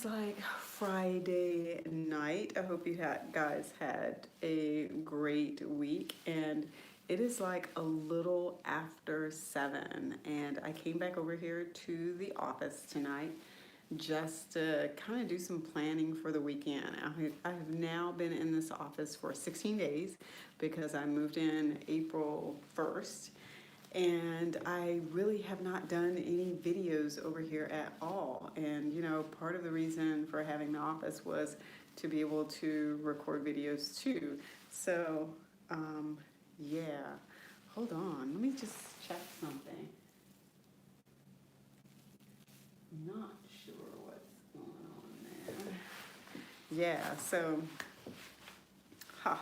It's like Friday night. I hope you guys had a great week. And it is like a little after 7. And I came back over here to the office tonight just to kind of do some planning for the weekend. I have now been in this office for 16 days because I moved in April 1st, and I really have not done any videos over here at all. And part of the reason for having the office was to be able to record videos too. So, yeah. Hold on, let me just check something. Not sure what's going on there. Yeah, so, ha.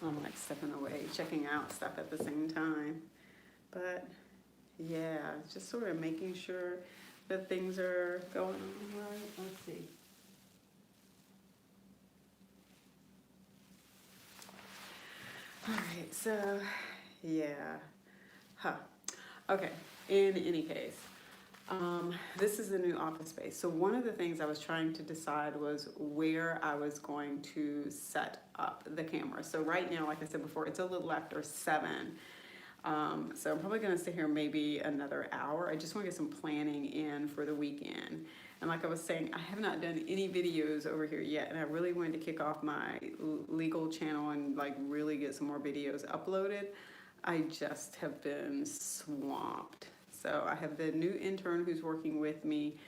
I'm like stepping away, checking out stuff at the same time. But yeah, just sort of making sure that things are going on right. Let's see. All right, so yeah. Huh. Okay, in any case, this is a new office space. So one of the things I was trying to decide was where I was going to set up the camera. So right now, like I said before, it's a little after 7. So I'm probably gonna sit here maybe another hour. I just wanna get some planning in for the weekend. And like I was saying, I have not done any videos over here yet, and I really wanted to kick off my legal channel and like really get some more videos uploaded. I just have been swamped. So I have the new intern who's working with me,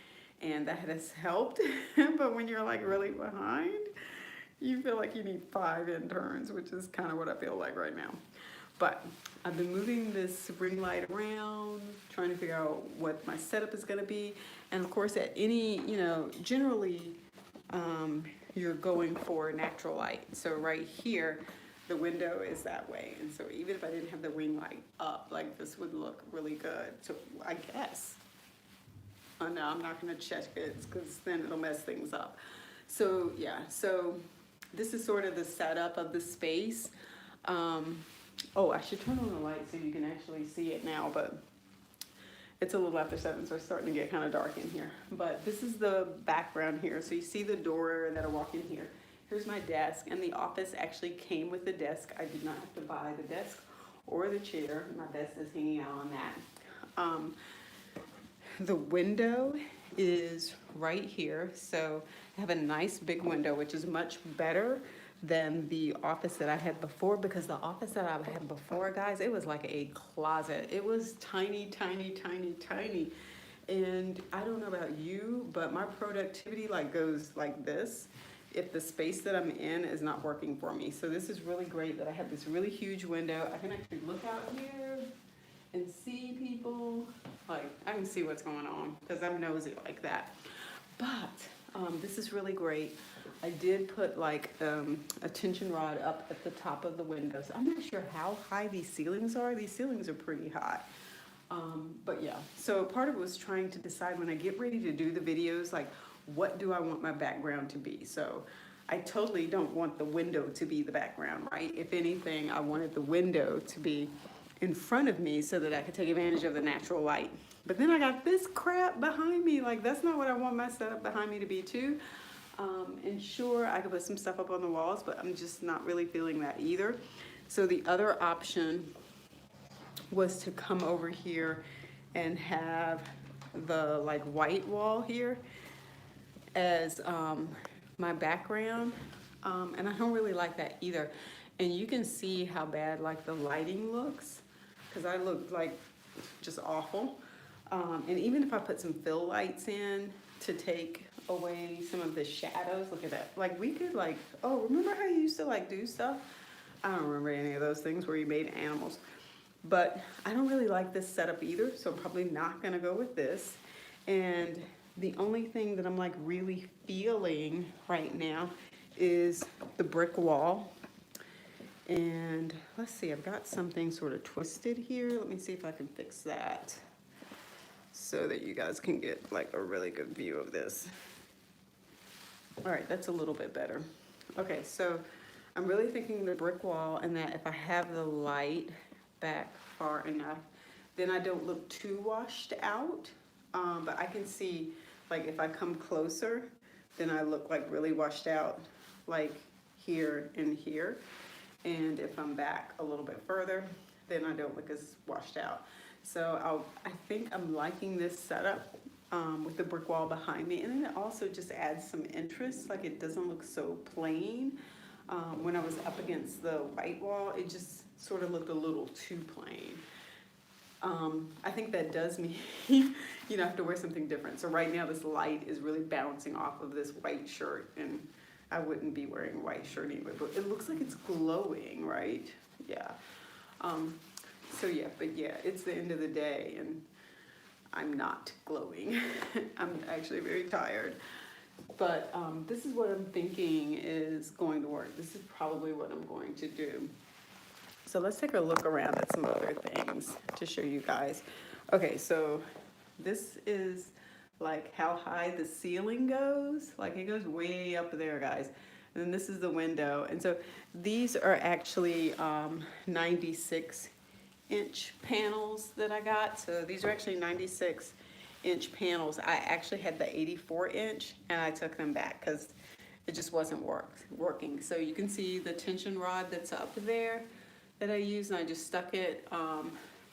and that has helped. But when you're like really behind, you feel like you need 5 interns, which is kind of what I feel like right now. But I've been moving this ring light around, trying to figure out what my setup is gonna be. And of course at any, generally you're going for natural light. So right here, the window is that way. And so even if I didn't have the ring light up, like this would look really good. So I guess, oh no, I'm not gonna check it because then it'll mess things up. So yeah, so this is sort of the setup of the space. Oh, I should turn on the light so you can actually see it now, but it's a little after 7, so it's starting to get kind of dark in here. But this is the background here. So you see the door that I walk in here. Here's my desk, and the office actually came with the desk. I did not have to buy the desk or the chair. My desk is hanging out on that. The window is right here. So I have a nice big window, which is much better than the office that I had before, because the office that I had before, guys, it was like a closet. It was tiny, tiny, tiny, tiny. And I don't know about you, but my productivity like goes like this if the space that I'm in is not working for me. So this is really great that I have this really huge window. I can actually look out here and see people. Like, I can see what's going on because I'm nosy like that. But this is really great. I did put like a tension rod up at the top of the windows. I'm not sure how high these ceilings are. These ceilings are pretty high. But yeah, so part of it was trying to decide when I get ready to do the videos, like what do I want my background to be? So I totally don't want the window to be the background, right? If anything, I wanted the window to be in front of me so that I could take advantage of the natural light. But then I got this crap behind me. Like, that's not what I want my setup behind me to be too. And sure, I could put some stuff up on the walls, but I'm just not really feeling that either. So the other option was to come over here and have the like white wall here as my background. And I don't really like that either. And you can see how bad like the lighting looks, because I look like just awful. And even if I put some fill lights in to take away some of the shadows, look at that. Like we could like, oh, remember how you used to like do stuff? I don't remember any of those things where you made animals. But I don't really like this setup either, so I'm probably not gonna go with this. And the only thing that I'm like really feeling right now is the brick wall. And let's see, I've got something sort of twisted here. Let me see if I can fix that so that you guys can get like a really good view of this. All right, that's a little bit better. Okay, so I'm really thinking the brick wall, and that if I have the light back far enough, then I don't look too washed out. But I can see like if I come closer, then I look like really washed out, like here and here. And if I'm back a little bit further, then I don't look as washed out. So I think I'm liking this setup with the brick wall behind me. And then it also just adds some interest, like it doesn't look so plain. When I was up against the white wall, it just sort of looked a little too plain. I think that does mean you know, I have to wear something different. So right now this light is really bouncing off of this white shirt, and I wouldn't be wearing a white shirt anyway, but it looks like it's glowing, right? Yeah. So yeah, but yeah, it's the end of the day and I'm not glowing. I'm actually very tired. But this is what I'm thinking is going to work. This is probably what I'm going to do. So let's take a look around at some other things to show you guys. Okay, so this is like how high the ceiling goes. Like it goes way up there, guys. And then this is the window. And so these are actually 96-inch panels that I got. So these are actually 96-inch panels. I actually had the 84-inch and I took them back because it just wasn't working. So you can see the tension rod that's up there that I used, and I just stuck it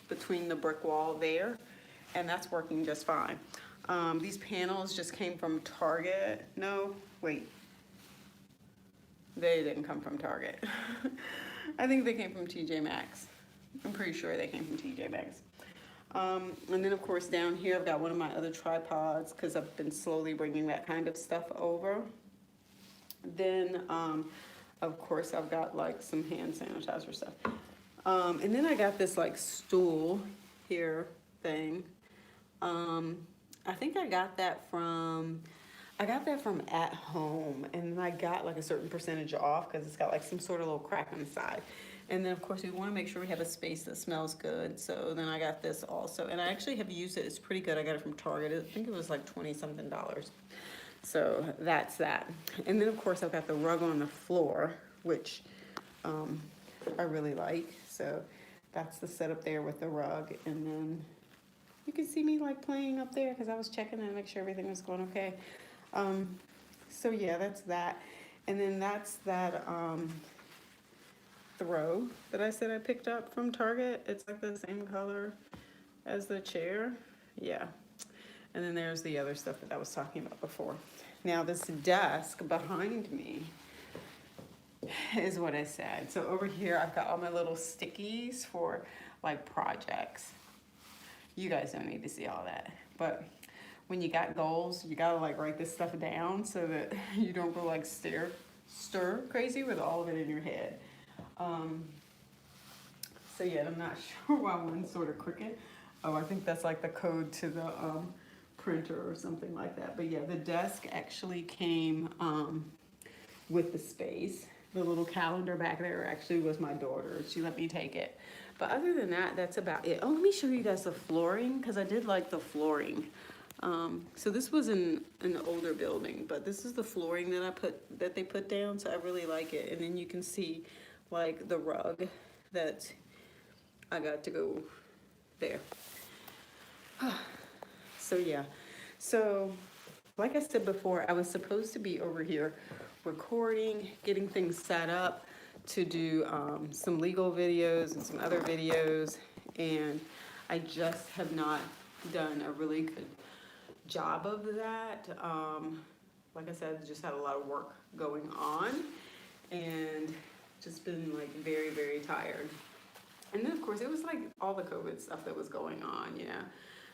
between the brick wall there, and that's working just fine. These panels just came from Target. No, wait. They didn't come from Target. I think they came from TJ Maxx. I'm pretty sure they came from TJ Maxx. And then of course down here I've got one of my other tripods because I've been slowly bringing that kind of stuff over. Then of course I've got like some hand sanitizer stuff. And then I got this like stool here thing. I think I got that from At Home, and I got like a certain percentage off because it's got like some sort of little crack on the side. And then of course we want to make sure we have a space that smells good. So then I got this also, and I actually have used it. It's pretty good. I got it from Target. I think it was like $20-something. So that's that. And then of course I've got the rug on the floor, which I really like. So that's the setup there with the rug. And then you can see me like playing up there because I was checking to make sure everything was going okay. So yeah, that's that. And then that's that throw that I said I picked up from Target. It's like the same color as the chair. Yeah. And then there's the other stuff that I was talking about before. Now this desk behind me is what I said. So over here I've got all my little stickies for like projects. You guys don't need to see all that, but when you got goals, you gotta like write this stuff down so that you don't go like stir crazy with all of it in your head. So yeah, I'm not sure why one's sort of crooked. Oh, I think that's like the code to the printer or something like that. But yeah, the desk actually came with the space. The little calendar back there actually was my daughter. She let me take it. But other than that, that's about it. Oh, let me show you guys the flooring because I did like the flooring. So this was in an older building, but this is the flooring that they put down. So I really like it. And then you can see like the rug that I got to go there. So yeah, so like I said before, I was supposed to be over here recording, getting things set up to do some legal videos and some other videos, and I just have not done a really good job of that. Like I said, I just had a lot of work going on and just been like very, very tired. And then of course it was like all the COVID stuff that was going on, you know.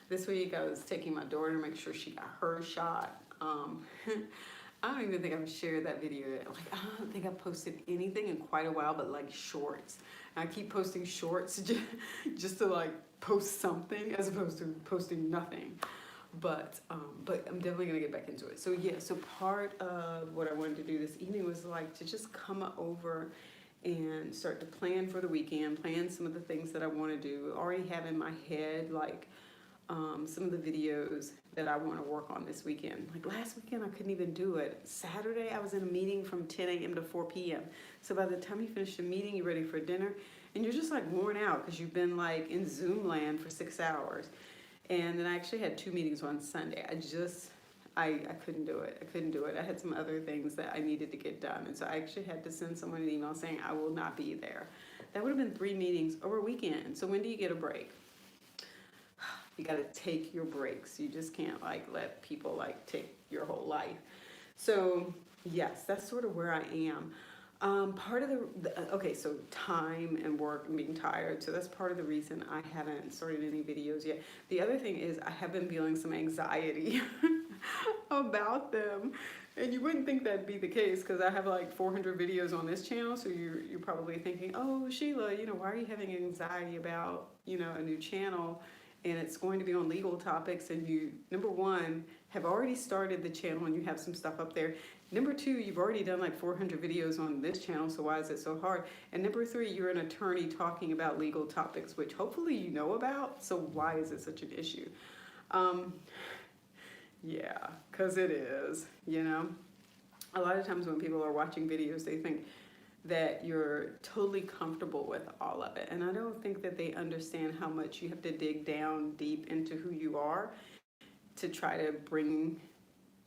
This week I was taking my daughter to make sure she got her shot. I don't even think I've shared that video yet. Like, I don't think I've posted anything in quite a while, but like shorts. And I keep posting shorts just to like post something as opposed to posting nothing. But I'm definitely gonna get back into it. So yeah, so part of what I wanted to do this evening was like to just come over and start to plan for the weekend, plan some of the things that I wanna do. I already have in my head like some of the videos that I want to work on this weekend. Like last weekend, I couldn't even do it. Saturday, I was in a meeting from 10 a.m. to 4 p.m. So by the time you finish the meeting, you're ready for dinner, and you're just like worn out because you've been like in Zoom land for 6 hours. And then I actually had 2 meetings on Sunday. I couldn't do it. I couldn't do it. I had some other things that I needed to get done. And so I actually had to send someone an email saying I will not be there. That would have been 3 meetings over a weekend. So when do you get a break? You got to take your breaks. You just can't like let people like take your whole life. So yes, that's sort of where I am. Part of okay, so time and work and being tired. So that's part of the reason I haven't started any videos yet. The other thing is I have been feeling some anxiety about them. And you wouldn't think that'd be the case because I have like 400 videos on this channel. So you're probably thinking, oh, Sheila, why are you having anxiety about, a new channel? And it's going to be on legal topics. And you, number one, have already started the channel and you have some stuff up there. Number two, you've already done like 400 videos on this channel, so why is it so hard? And number three, you're an attorney talking about legal topics, which hopefully you know about, so why is it such an issue? Yeah, because it is, A lot of times when people are watching videos, they think that you're totally comfortable with all of it. And I don't think that they understand how much you have to dig down deep into who you are to try to bring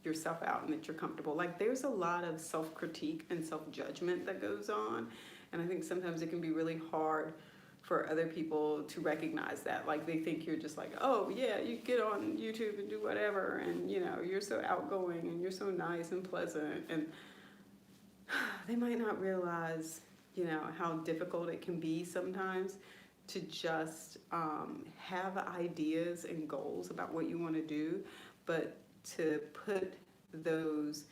yourself out and that you're comfortable. Like there's a lot of self-critique and self-judgment that goes on. And I think sometimes it can be really hard for other people to recognize that. Like they think you're just like, oh yeah, you get on YouTube and do whatever. And you're so outgoing and you're so nice and pleasant. And they might not realize, how difficult it can be sometimes to just have ideas and goals about what you want to do, but to put those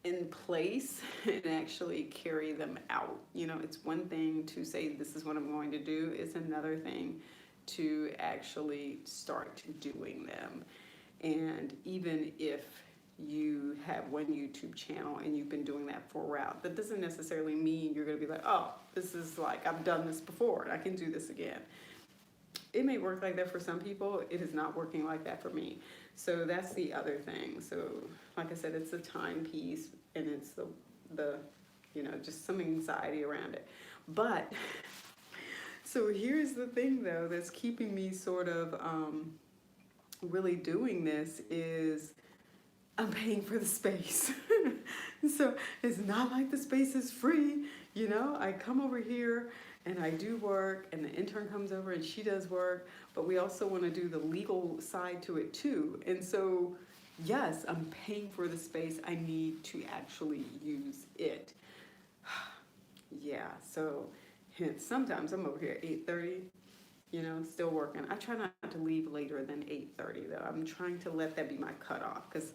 in place and actually carry them out. It's one thing to say this is what I'm going to do. It's another thing to actually start doing them. And even if you have one YouTube channel and you've been doing that for a while, that doesn't necessarily mean you're going to be like, oh, this is like, I've done this before and I can do this again. It may work like that for some people. It is not working like that for me. So that's the other thing. So like I said, it's a time piece and it's the just some anxiety around it. But so here's the thing though, that's keeping me sort of really doing this is I'm paying for the space. So it's not like the space is free. I come over here and I do work and the intern comes over and she does work, but we also want to do the legal side to it too. And so, yes, I'm paying for the space. I need to actually use it. Yeah, so hence sometimes I'm over here at 8:30, still working. I try not to leave later than 8:30 though. I'm trying to let that be my cutoff because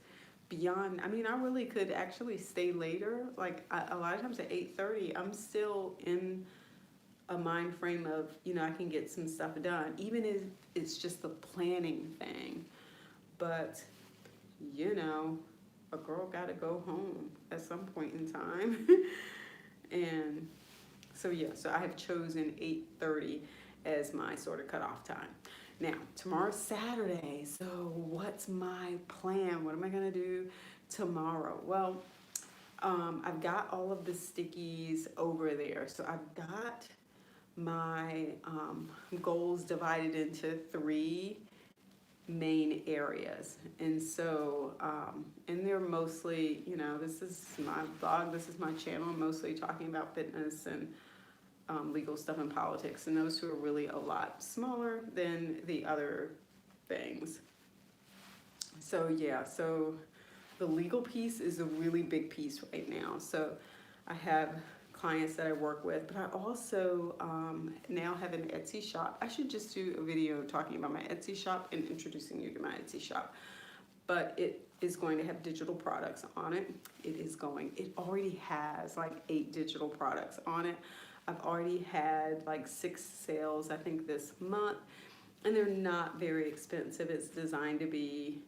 beyond, I really could actually stay later. Like a lot of times at 8:30, I'm still in a mind frame of, I can get some stuff done, even if it's just the planning thing. But, a girl gotta go home at some point in time. And so, yeah, so I have chosen 8:30 as my sort of cutoff time. Now, tomorrow's Saturday, so what's my plan? What am I gonna do tomorrow? Well, I've got all of the stickies over there. So I've got my goals divided into 3 main areas. And so, and they're mostly, this is my blog, this is my channel, I'm mostly talking about fitness and legal stuff and politics. And those 2 are really a lot smaller than the other things. So yeah, so the legal piece is a really big piece right now. So I have clients that I work with, but I also now have an Etsy shop. I should just do a video talking about my Etsy shop and introducing you to my Etsy shop. But it is going to have digital products on it. It already has like 8 digital products on it. I've already had like 6 sales, I think, this month, and they're not very expensive. It's designed to be,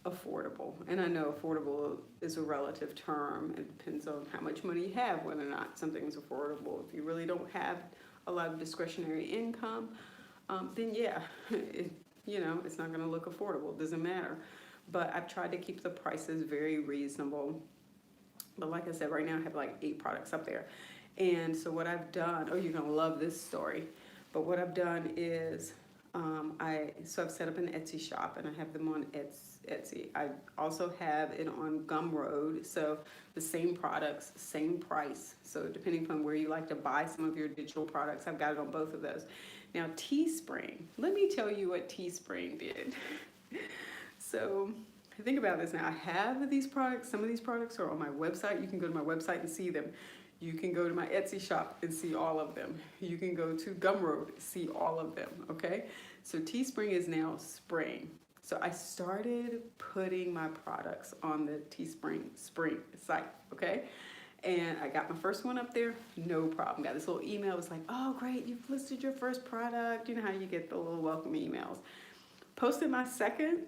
affordable. And I know affordable is a relative term. It depends on how much money you have, whether or not something's affordable. If you really don't have a lot of discretionary income, then yeah, it's not gonna look affordable. It doesn't matter. But I've tried to keep the prices very reasonable. But like I said, right now I have like 8 products up there. And so what I've done, oh, you're gonna love this story. But what I've done is So I've set up an Etsy shop and I have them on Etsy. I also have it on Gumroad. So the same products, same price. So depending upon where you like to buy some of your digital products, I've got it on both of those. Now Teespring, let me tell you what Teespring did. So think about this now. I have these products. Some of these products are on my website. You can go to my website and see them. You can go to my Etsy shop and see all of them. You can go to Gumroad, see all of them, okay? So Teespring is now spring. So I started putting my products on the Teespring site, okay? And I got my first one up there, no problem. Got this little email, it was like, oh great, you've listed your first product. You know how you get the little welcome emails. Posted my second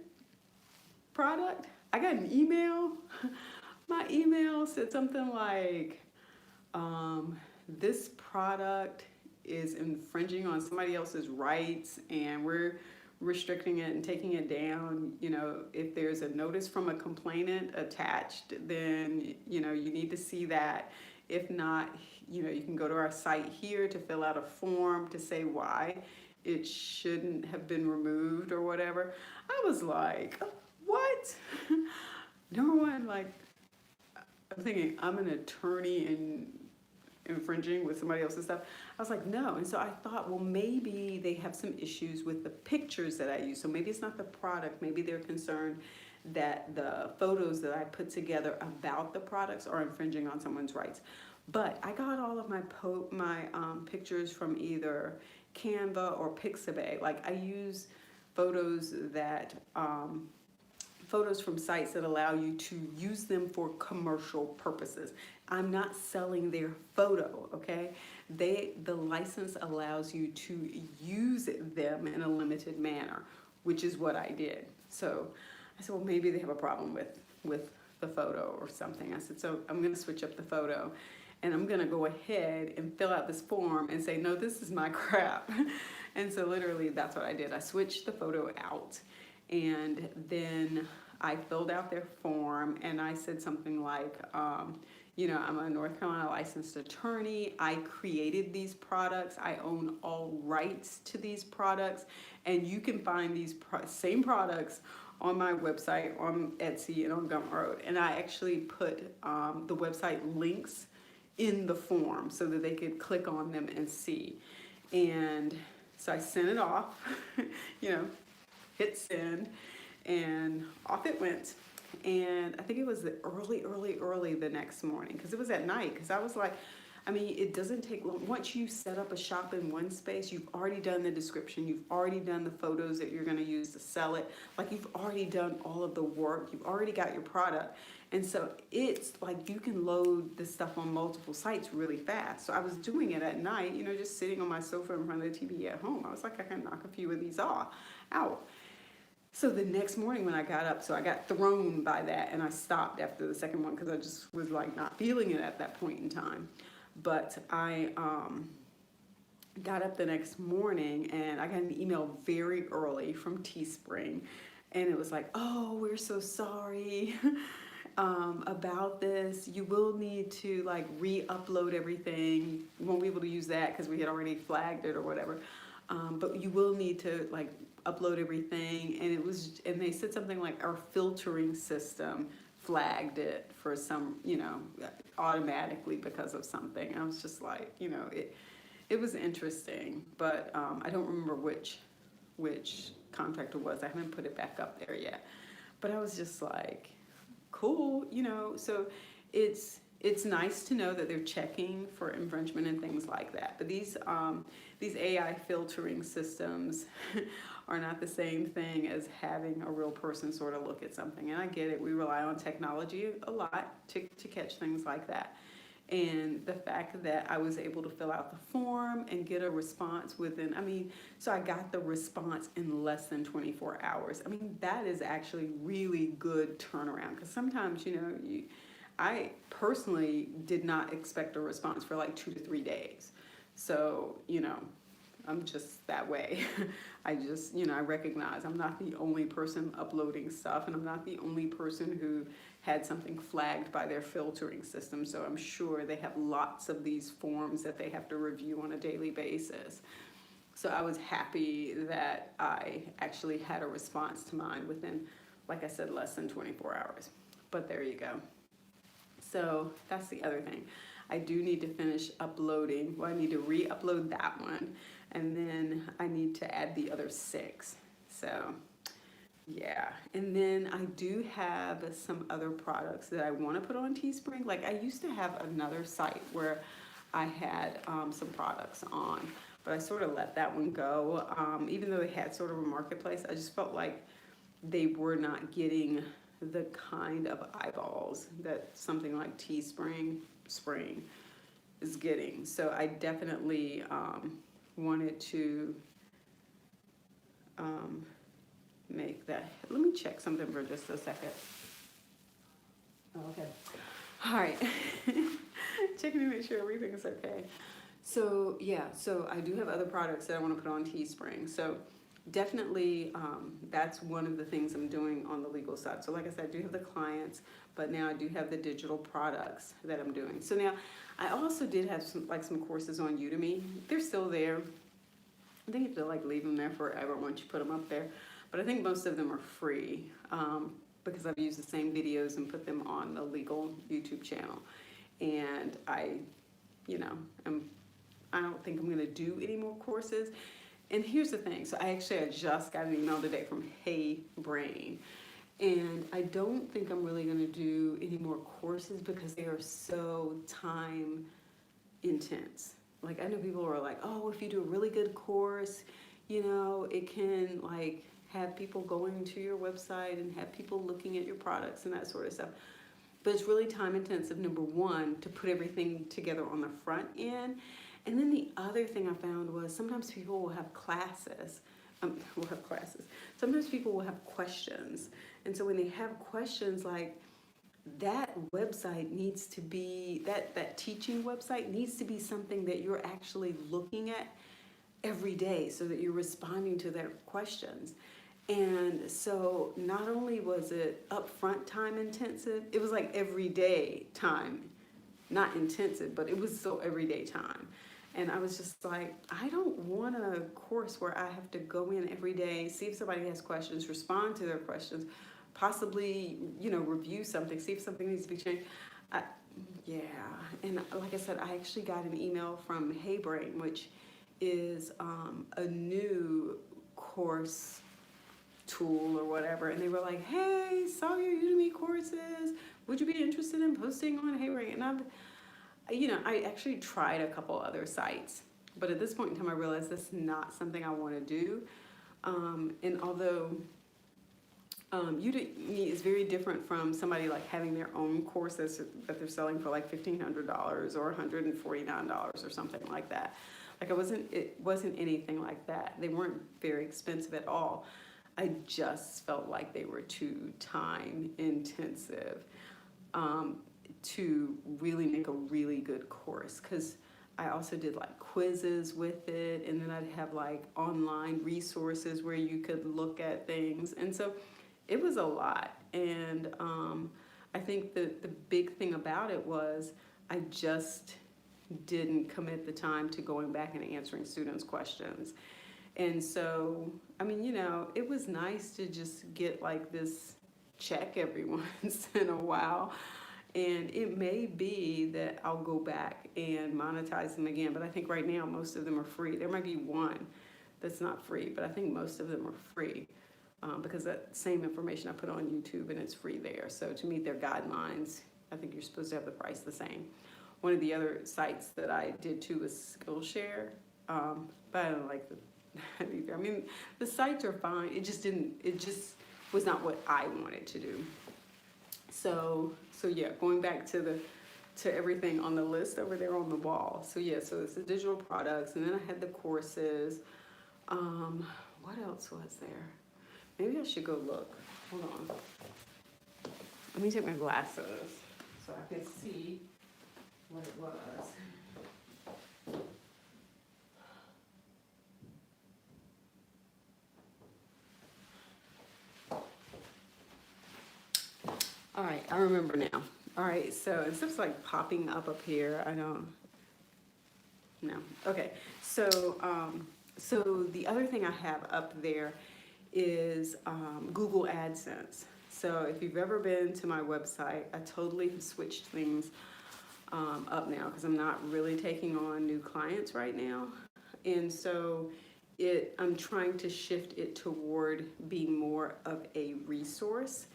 product, I got an email. My email said something like, this product is infringing on somebody else's rights and we're restricting it and taking it down. You know, if there's a notice from a complainant attached, then, you know, you need to see that. If not, you know, you can go to our site here to fill out a form to say why it shouldn't have been removed or whatever. I was like, what? Number one, like, I'm thinking I'm an attorney and infringing with somebody else's stuff. I was like, no. And so I thought, well, maybe they have some issues with the pictures that I use. So maybe it's not the product. Maybe they're concerned that the photos that I put together about the products are infringing on someone's rights. But I got all of my pictures from either Canva or Pixabay. Like I use photos that photos from sites that allow you to use them for commercial purposes. I'm not selling their photo, okay? The license allows you to use them in a limited manner, which is what I did. So I said, well, maybe they have a problem with the photo or something. I said, so I'm gonna switch up the photo and I'm gonna go ahead and fill out this form and say, no, this is my crap. And so literally that's what I did. I switched the photo out. And then I filled out their form and I said something like, you know, I'm a North Carolina licensed attorney. I created these products. I own all rights to these products. And you can find these same products on my website, on Etsy, and on Gumroad. And I actually put the website links in the form so that they could click on them and see. And so I sent it off, you know, hit send, and off it went. And I think it was early the next morning, because it was at night, because I was like, I mean, it doesn't take long. Once you set up a shop in one space, you've already done the description, you've already done the photos that you're gonna use to sell it. Like you've already done all of the work, you've already got your product. And so it's like you can load this stuff on multiple sites really fast. So I was doing it at night, you know, just sitting on my sofa in front of the TV at home. I was like, I can knock a few of these out. So the next morning when I got up, so I got thrown by that and I stopped after the second one because I just was like not feeling it at that point in time. But I got up the next morning and I got an email very early from Teespring, and it was like, oh, we're so sorry about this. You will need to like re-upload everything. You won't be able to use that because we had already flagged it or whatever. But you will need to like upload everything. And they said something like our filtering system flagged it for some, you know, automatically because of something. I was just like, you know, it was interesting, but I don't remember which contract it was. I haven't put it back up there yet. But I was just like, cool, you know. So it's nice to know that they're checking for infringement and things like that. But these AI filtering systems are not the same thing as having a real person sort of look at something. And I get it. We rely on technology a lot to catch things like that. And the fact that I was able to fill out the form and get a response within, so I got the response in less than 24 hours. I mean, that is actually really good turnaround, because sometimes, you know, I personally did not expect a response for like 2 to 3 days. So, you know, I'm just that way. I just, you know, I recognize I'm not the only person uploading stuff, and I'm not the only person who had something flagged by their filtering system. So I'm sure they have lots of these forms that they have to review on a daily basis. So I was happy that I actually had a response to mine within, like I said, less than 24 hours. But there you go. So that's the other thing. I do need to finish uploading. Well, I need to re-upload that one. And then I need to add the other 6. So yeah. And then I do have some other products that I want to put on Teespring. Like I used to have another site where I had some products on, but I sort of let that one go. Even though they had sort of a marketplace, I just felt like they were not getting the kind of eyeballs that something like Teespring is getting. So I definitely wanted to make that. Let me check something for just a second. Oh, okay. All right. Checking to make sure everything is okay. So yeah, so I do have other products that I want to put on Teespring. So definitely that's one of the things I'm doing on the legal side. So like I said, I do have the clients, but now I do have the digital products that I'm doing. So now I also did have some courses on Udemy. They're still there. I think you have to like leave them there forever once you put them up there. But I think most of them are free because I've used the same videos and put them on the legal YouTube channel. And I don't think I'm going to do any more courses. And here's the thing. So I just got an email today from Hey Brain. And I don't think I'm really going to do any more courses because they are so time intense. Like I know people are like, oh, if you do a really good course, it can like have people going to your website and have people looking at your products and that sort of stuff. But it's really time intensive, number one, to put everything together on the front end. And then the other thing I found was sometimes people will have classes. Sometimes people will have questions. And so when they have questions, like that website needs to be, that teaching website needs to be something that you're actually looking at every day so that you're responding to their questions. And so not only was it upfront time intensive, it was like everyday time, not intensive, but it was so everyday time. And I was just like, I don't want a course where I have to go in every day, see if somebody has questions, respond to their questions, possibly, review something, see if something needs to be changed. Yeah, and like I said, I actually got an email from Hey Brain, which is a new course tool or whatever, and they were like, hey, saw your Udemy courses, would you be interested in posting on Hey Brain? And I actually tried a couple other sites, but at this point in time I realized that's not something I want to do. And although Udemy is very different from somebody like having their own courses that they're selling for like $1,500 or $149 or something like that. Like it wasn't anything like that. They weren't very expensive at all. I just felt like they were too time intensive to really make a really good course, because I also did like quizzes with it, and then I'd have like online resources where you could look at things, and so it was a lot. And I think the big thing about it was I just didn't commit the time to going back and answering students' questions. And so, it was nice to just get like this check every once in a while. And it may be that I'll go back and monetize them again. But I think right now most of them are free. There might be one that's not free, but I think most of them are free because that same information I put on YouTube and it's free there. So to meet their guidelines, I think you're supposed to have the price the same. One of the other sites that I did too was Skillshare, but I don't like that either. The sites are fine. It just was not what I wanted to do. So yeah, going back to everything on the list over there on the wall. So yeah, so it's the digital products, and then I had the courses. What else was there? Maybe I should go look. Hold on. Let me take my glasses so I can see what it was. All right, I remember now. All right, so it's just like popping up here. I don't know. Okay, so So the other thing I have up there is Google AdSense. So if you've ever been to my website, I totally have switched things up now because I'm not really taking on new clients right now. And so I'm trying to shift it toward being more of a resource.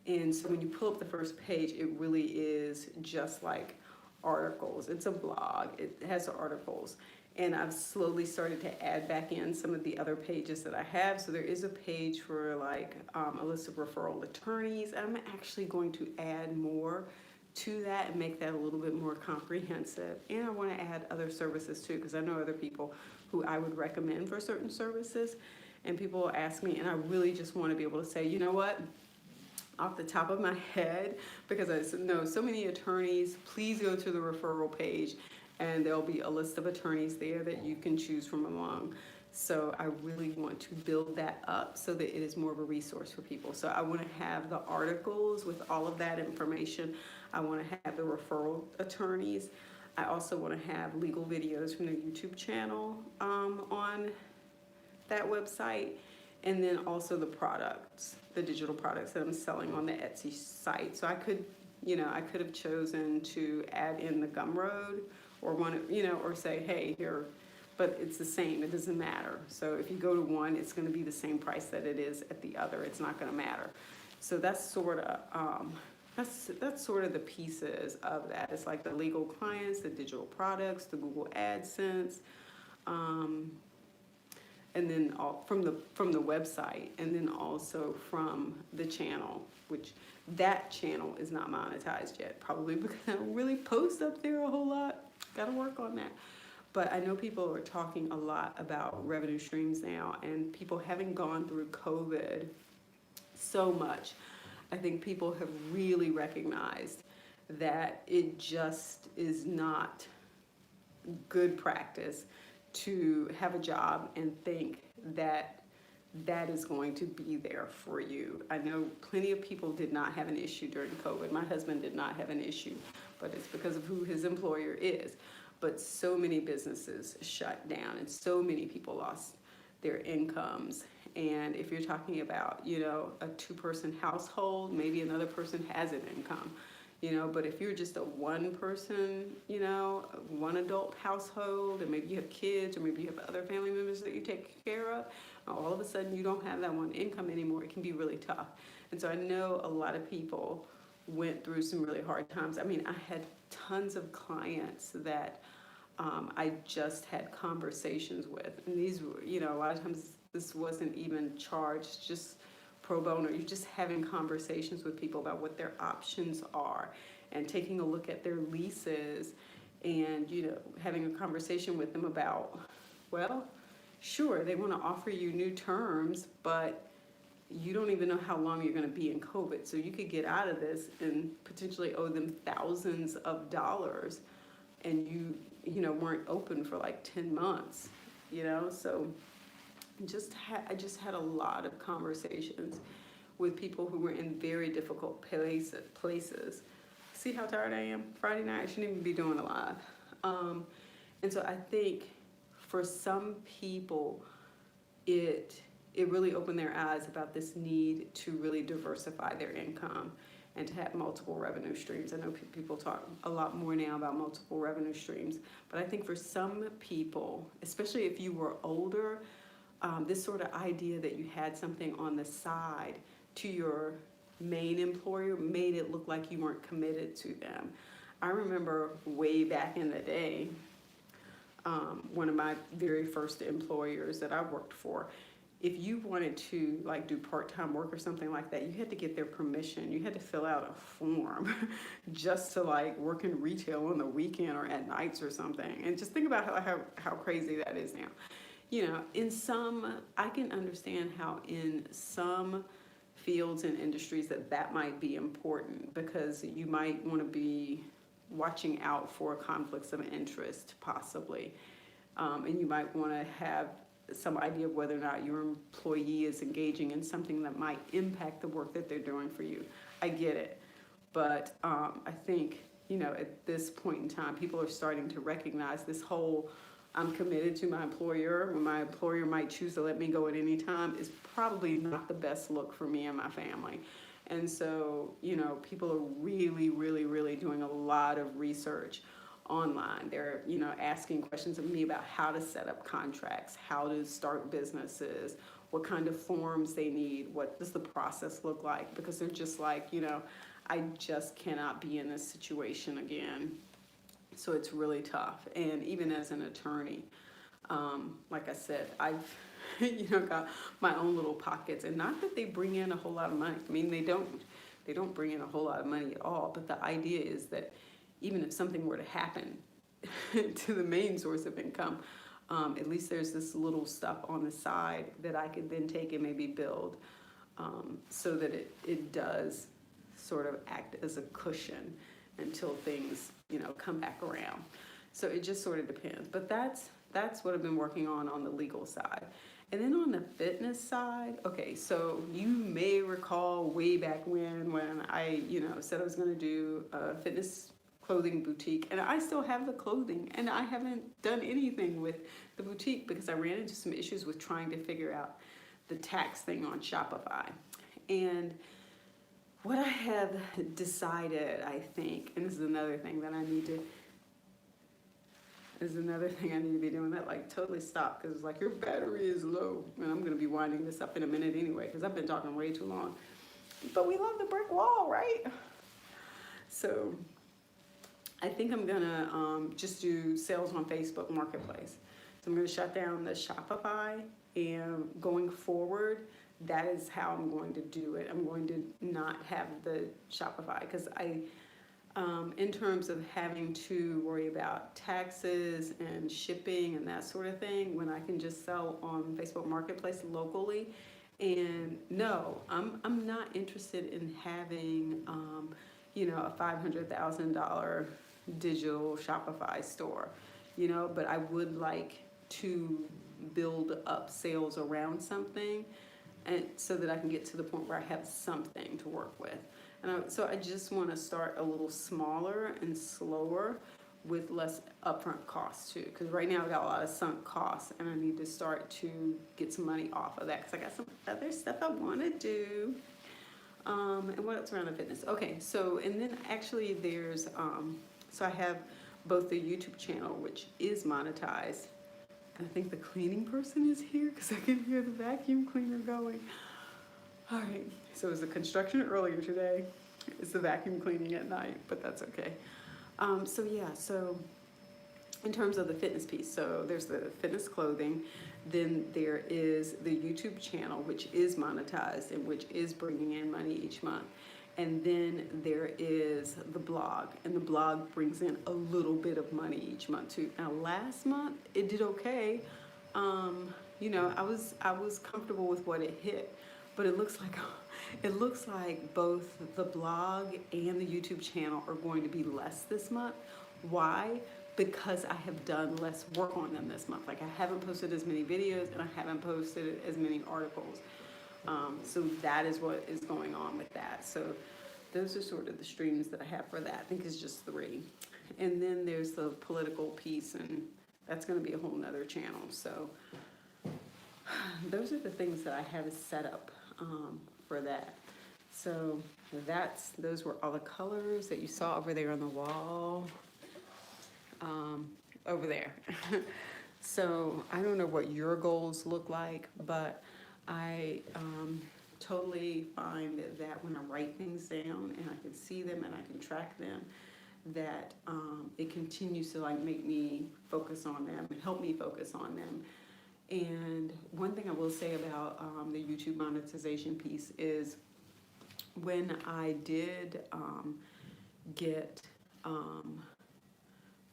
And so when you pull up the first page, it really is just like articles. It's a blog, it has articles. And I've slowly started to add back in some of the other pages that I have. So there is a page for like a list of referral attorneys. I'm actually going to add more to that and make that a little bit more comprehensive. And I want to add other services too, because I know other people who I would recommend for certain services. And people will ask me, and I really just want to be able to say, you know what? Off the top of my head, because I know so many attorneys, please go to the referral page and there'll be a list of attorneys there that you can choose from among. So I really want to build that up so that it is more of a resource for people. So I want to have the articles with all of that information. I want to have the referral attorneys. I also want to have legal videos from the YouTube channel on that website. And then also the products, the digital products that I'm selling on the Etsy site. So I could have chosen to add in the Gumroad or or say, hey, here, but it's the same, it doesn't matter. So if you go to one, it's gonna be the same price that it is at the other, it's not gonna matter. So that's sort of, that's sort of the pieces of that. It's like the legal clients, the digital products, the Google AdSense, and then from the website, and then also from the channel, which that channel is not monetized yet, probably because I don't really post up there a whole lot. Gotta work on that. But I know people are talking a lot about revenue streams now, and people having gone through COVID so much, I think people have really recognized that it just is not good practice to have a job and think that that is going to be there for you. I know plenty of people did not have an issue during COVID. My husband did not have an issue, but it's because of who his employer is. But so many businesses shut down and so many people lost their incomes. And if you're talking about, a two-person household, maybe another person has an income. But if you're just a one person, one adult household, and maybe you have kids, or maybe you have other family members that you take care of, all of a sudden you don't have that one income anymore, it can be really tough. And so I know a lot of people went through some really hard times. I mean, I had tons of clients that I just had conversations with. And these were, a lot of times this wasn't even charged, just pro bono. You're just having conversations with people about what their options are and taking a look at their leases and, having a conversation with them about, well, sure, they want to offer you new terms, but you don't even know how long you're going to be in COVID. So you could get out of this and potentially owe them thousands of dollars, and you weren't open for like 10 months, so I just had a lot of conversations with people who were in very difficult places. See how tired I am? Friday night, I shouldn't even be doing a live. And so I think for some people, it really opened their eyes about this need to really diversify their income and to have multiple revenue streams. I know people talk a lot more now about multiple revenue streams, but I think for some people, especially if you were older, this sort of idea that you had something on the side to your main employer made it look like you weren't committed to them. I remember way back in the day, one of my very first employers that I worked for, if you wanted to do part-time work or something like that, you had to get their permission. You had to fill out a form just to work in retail on the weekend or at nights or something. And just think about how crazy that is now. I can understand how in some fields and industries that might be important, because you might want to be watching out for conflicts of interest possibly. And you might want to have some idea of whether or not your employee is engaging in something that might impact the work that they're doing for you. I get it. But I think, at this point in time, people are starting to recognize this whole I'm committed to my employer, when my employer might choose to let me go at any time, is probably not the best look for me and my family. And so, you know, people are really, really, really doing a lot of research online. They're, you know, asking questions of me about how to set up contracts, how to start businesses, what kind of forms they need, what does the process look like, because they're just like, you know, I just cannot be in this situation again. So it's really tough. And even as an attorney, like I said, I've you know, got my own little pockets, and not that they bring in a whole lot of money. I mean, they don't bring in a whole lot of money at all. But the idea is that even if something were to happen to the main source of income, at least there's this little stuff on the side that I could then take and maybe build, so that it does sort of act as a cushion until things, you know, come back around. So it just sort of depends. But that's what I've been working on the legal side. And then on the fitness side, okay, so you may recall way back when I, you know, said I was going to do a fitness clothing boutique, and I still have the clothing, and I haven't done anything with the boutique because I ran into some issues with trying to figure out the tax thing on Shopify. And what I have decided, I think, and this is another thing that I need to be doing, that like totally stop, because it's like your battery is low, and I'm going to be winding this up in a minute anyway because I've been talking way too long. But we love the brick wall, right? So I think I'm going to just do sales on Facebook Marketplace. So I'm going to shut down the Shopify, and going forward, that is how I'm going to do it. I'm going to not have the Shopify, because in terms of having to worry about taxes and shipping and that sort of thing, when I can just sell on Facebook Marketplace locally. And no, I'm not interested in having, you know, a $500,000 digital Shopify store, you know, but I would like to build up sales around something, and so that I can get to the point where I have something to work with. And so I just want to start a little smaller and slower with less upfront costs too. Because right now I've got a lot of sunk costs, and I need to start to get some money off of that, because I got some other stuff I want to do. And what else around the fitness? Okay, so, and then actually there's, so I have both the YouTube channel, which is monetized. And I think the cleaning person is here because I can hear the vacuum cleaner going. All right, so it was the construction earlier today. It's the vacuum cleaning at night, but that's okay. So yeah, so in terms of the fitness piece, so there's the fitness clothing, then there is the YouTube channel, which is monetized and which is bringing in money each month. And then there is the blog, and the blog brings in a little bit of money each month too. Now last month it did okay. You know, I was comfortable with what it hit, but it looks like both the blog and the YouTube channel are going to be less this month. Why? Because I have done less work on them this month. Like I haven't posted as many videos, and I haven't posted as many articles. So that is what is going on with that. So those are sort of the streams that I have for that. I think it's just 3. And then there's the political piece, and that's going to be a whole nother channel. So those are the things that I have set up for that. So those were all the colors that you saw over there on the wall, over there. So I don't know what your goals look like, but I totally find that when I write things down and I can see them and I can track them, that it continues to like make me focus on them and help me focus on them. And one thing I will say about the YouTube monetization piece is when I did get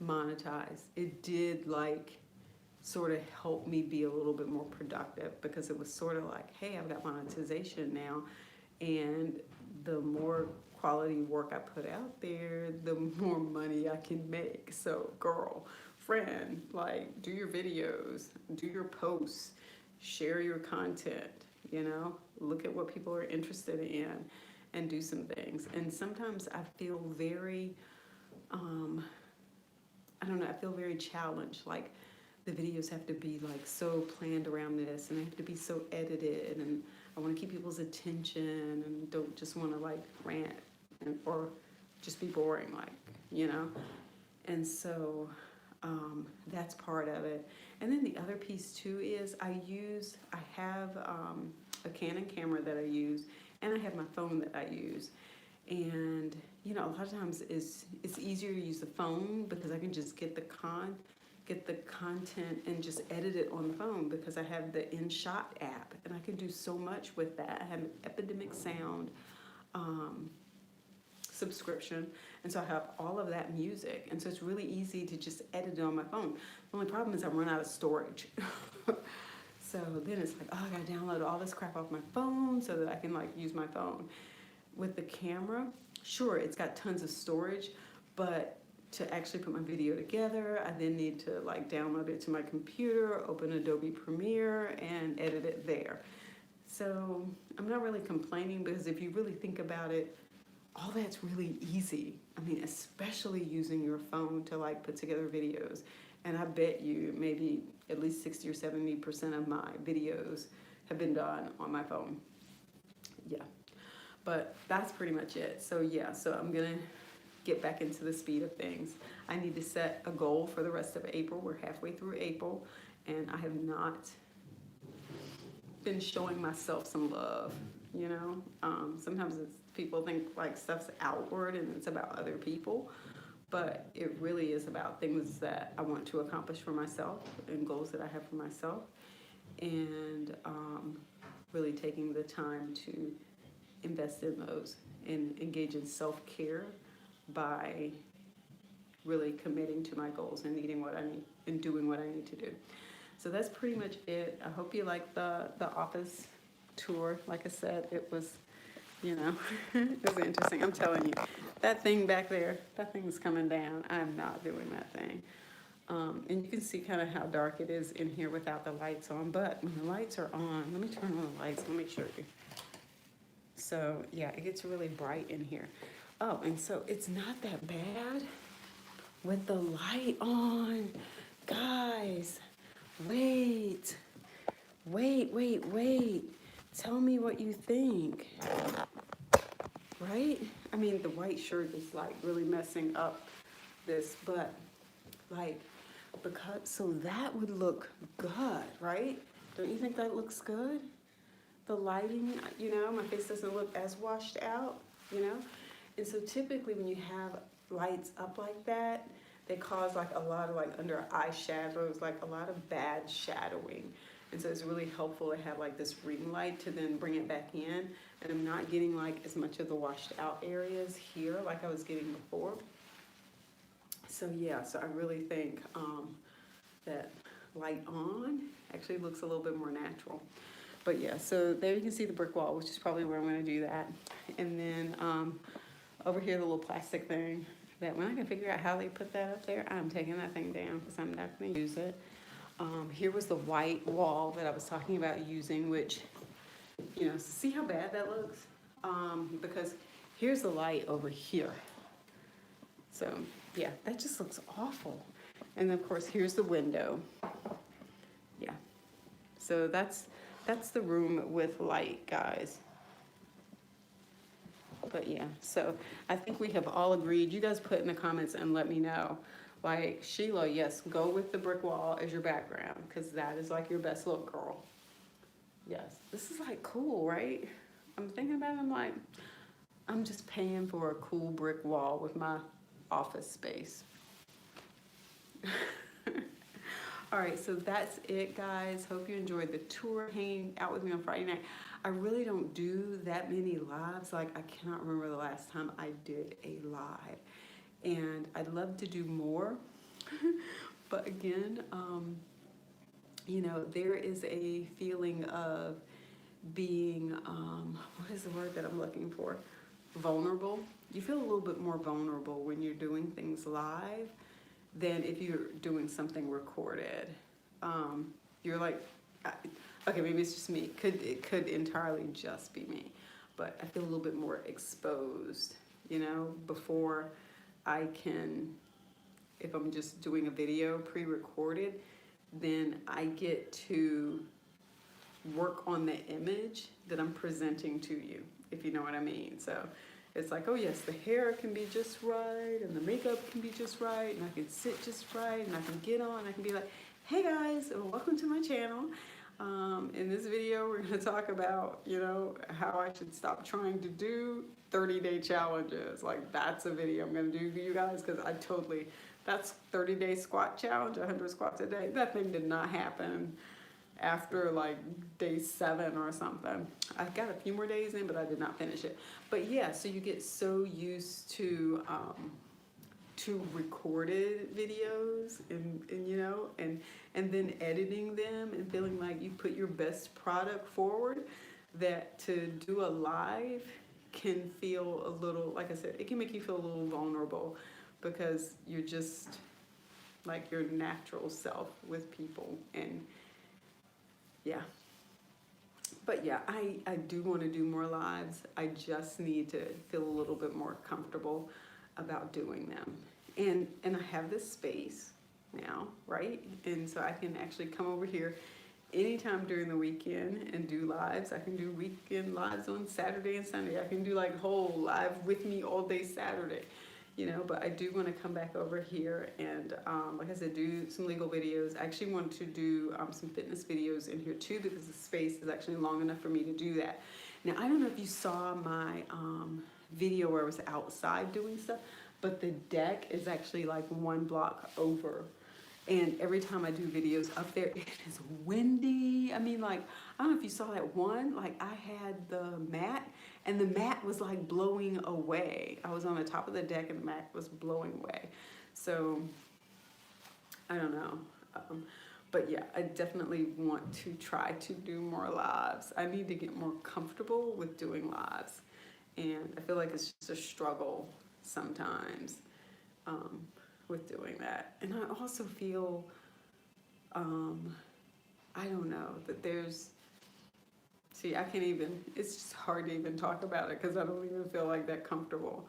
monetized, it did like sort of help me be a little bit more productive, because it was sort of like, hey, I've got monetization now, and the more quality work I put out there, the more money I can make. So girl, friend, like do your videos, do your posts, share your content, you know, look at what people are interested in and do some things. And sometimes I feel very, I don't know, I feel very challenged. Like the videos have to be like so planned around this, and they have to be so edited, and I want to keep people's attention and don't just want to like rant or just be boring, like, you know. And so that's part of it. And then the other piece too is I have a Canon camera that I use, and I have my phone that I use. And you know, a lot of times it's easier to use the phone because I can just get the content and just edit it on the phone, because I have the InShot app and I can do so much with that. I have an Epidemic Sound subscription, and so I have all of that music, and so it's really easy to just edit it on my phone. The only problem is I run out of storage. So then it's like, oh, I gotta download all this crap off my phone so that I can like use my phone. With the camera, sure, it's got tons of storage, but to actually put my video together, I then need to like download it to my computer, open Adobe Premiere, and edit it there. So I'm not really complaining, because if you really think about it, all that's really easy. I mean, especially using your phone to like put together videos. And I bet you maybe at least 60 or 70% of my videos have been done on my phone. Yeah, but that's pretty much it. So yeah, so I'm gonna get back into the speed of things. I need to set a goal for the rest of April. We're halfway through April, and I have not been showing myself some love, you know. Sometimes people think like stuff's outward and it's about other people, but it really is about things that I want to accomplish for myself and goals that I have for myself, and really taking the time to invest in those and engage in self-care by really committing to my goals and needing what I need and doing what I need to do. So that's pretty much it. I hope you like the office tour. Like I said, it was, you know, it was interesting. I'm telling you, that thing back there, that thing's coming down. I'm not doing that thing. And you can see kind of how dark it is in here without the lights on. But when the lights are on, let me turn on the lights. Let me show you. So yeah, it gets really bright in here. Oh, and so it's not that bad with the light on. Guys, wait. Tell me what you think. Right? I mean, the white shirt is like really messing up this, but like, because, so that would look good, right? Don't you think that looks good? The lighting, you know, my face doesn't look as washed out, you know? And so typically when you have lights up like that, they cause like a lot of like under eye shadows, like a lot of bad shadowing. And so it's really helpful to have like this ring light to then bring it back in. And I'm not getting like as much of the washed out areas here like I was getting before. So yeah, so I really think that light on actually looks a little bit more natural. But yeah, so there you can see the brick wall, which is probably where I'm gonna do that. And then over here, the little plastic thing, that when I can figure out how they put that up there, I'm taking that thing down because I'm not gonna use it. Here was the white wall that I was talking about using, which, you know, see how bad that looks? Because here's the light over here. So yeah, that just looks awful. And of course, here's the window. Yeah, so that's the room with light, guys. But yeah, so I think we have all agreed. You guys put in the comments and let me know. Like, Sheila, yes, go with the brick wall as your background, because that is like your best look, girl. Yes, this is like cool, right? I'm thinking about it, I'm like, I'm just paying for a cool brick wall with my office space. All right, so that's it, guys. Hope you enjoyed the tour, hanging out with me on Friday night. I really don't do that many lives. Like, I cannot remember the last time I did a live. And I'd love to do more. But again, you know, there is a feeling of being, what is the word that I'm looking for? Vulnerable. You feel a little bit more vulnerable when you're doing things live than if you're doing something recorded. You're like, okay, maybe it's just me. It could entirely just be me, but I feel a little bit more exposed, you know, before I can, if I'm just doing a video pre-recorded, then I get to work on the image that I'm presenting to you, if you know what I mean. So it's like, oh yes, the hair can be just right, and the makeup can be just right, and I can sit just right, and I can get on, I can be like, hey guys, welcome to my channel. In this video, we're gonna talk about, you know, how I should stop trying to do 30-day challenges. Like, that's a video I'm gonna do for you guys, because that's 30-day squat challenge, 100 squats a day. That thing did not happen after like day 7 or something. I got a few more days in, but I did not finish it. But yeah, so you get so used to recorded videos and you know, and then editing them and feeling like you put your best product forward, that to do a live can feel a little, like I said, it can make you feel a little vulnerable, because you're just like your natural self with people. And yeah, but yeah, I do want to do more lives. I just need to feel a little bit more comfortable about doing them. And I have this space now, right? And so I can actually come over here anytime during the weekend and do lives. I can do weekend lives on Saturday and Sunday. I can do like whole live with me all day Saturday, you know. But I do want to come back over here and, like I said, do some legal videos. I actually want to do some fitness videos in here too, because the space is actually long enough for me to do that. Now, I don't know if you saw my video where I was outside doing stuff, but the deck is actually like 1 block over. And every time I do videos up there, it is windy. I mean, like, I don't know if you saw that one, like I had the mat and the mat was like blowing away. I was on the top of the deck and the mat was blowing away. So I don't know. But yeah, I definitely want to try to do more lives. I need to get more comfortable with doing lives. And I feel like it's just a struggle sometimes with doing that. And I also feel, I don't know, that there's, see, I can't even, it's just hard to even talk about it, because I don't even feel like that comfortable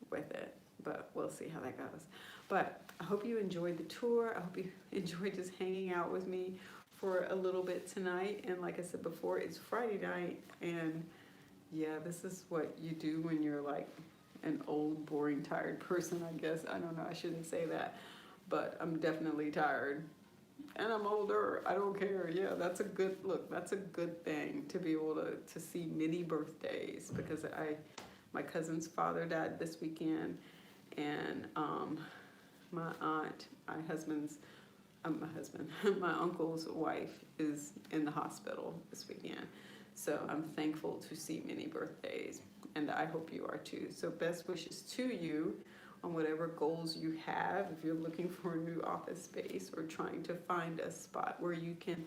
with it. But we'll see how that goes. But I hope you enjoyed the tour. I hope you enjoyed just hanging out with me for a little bit tonight. And like I said before, it's Friday night, and yeah, this is what you do when you're like an old, boring, tired person, I guess. I don't know, I shouldn't say that, but I'm definitely tired. And I'm older, I don't care. Yeah, that's a good, look, that's a good thing to be able to see many birthdays, because my cousin's father died this weekend, and my aunt, my uncle's wife is in the hospital this weekend. So I'm thankful to see many birthdays, and I hope you are too. So best wishes to you on whatever goals you have. If you're looking for a new office space or trying to find a spot where you can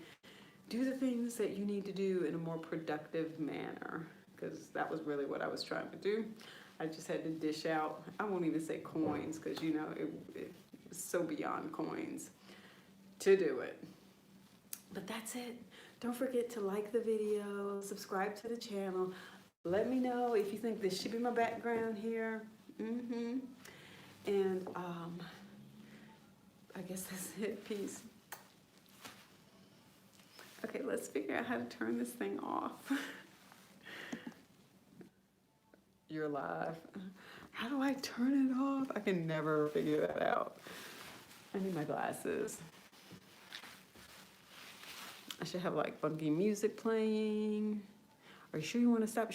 do the things that you need to do in a more productive manner, because that was really what I was trying to do. I just had to dish out, I won't even say coins, because you know, it was so beyond coins to do it. But that's it. Don't forget to like the video, subscribe to the channel. Let me know if you think this should be my background here. And I guess that's it. Peace. Okay, let's figure out how to turn this thing off. You're live. How do I turn it off? I can never figure that out. I need my glasses. I should have like funky music playing. Are you sure you want to stop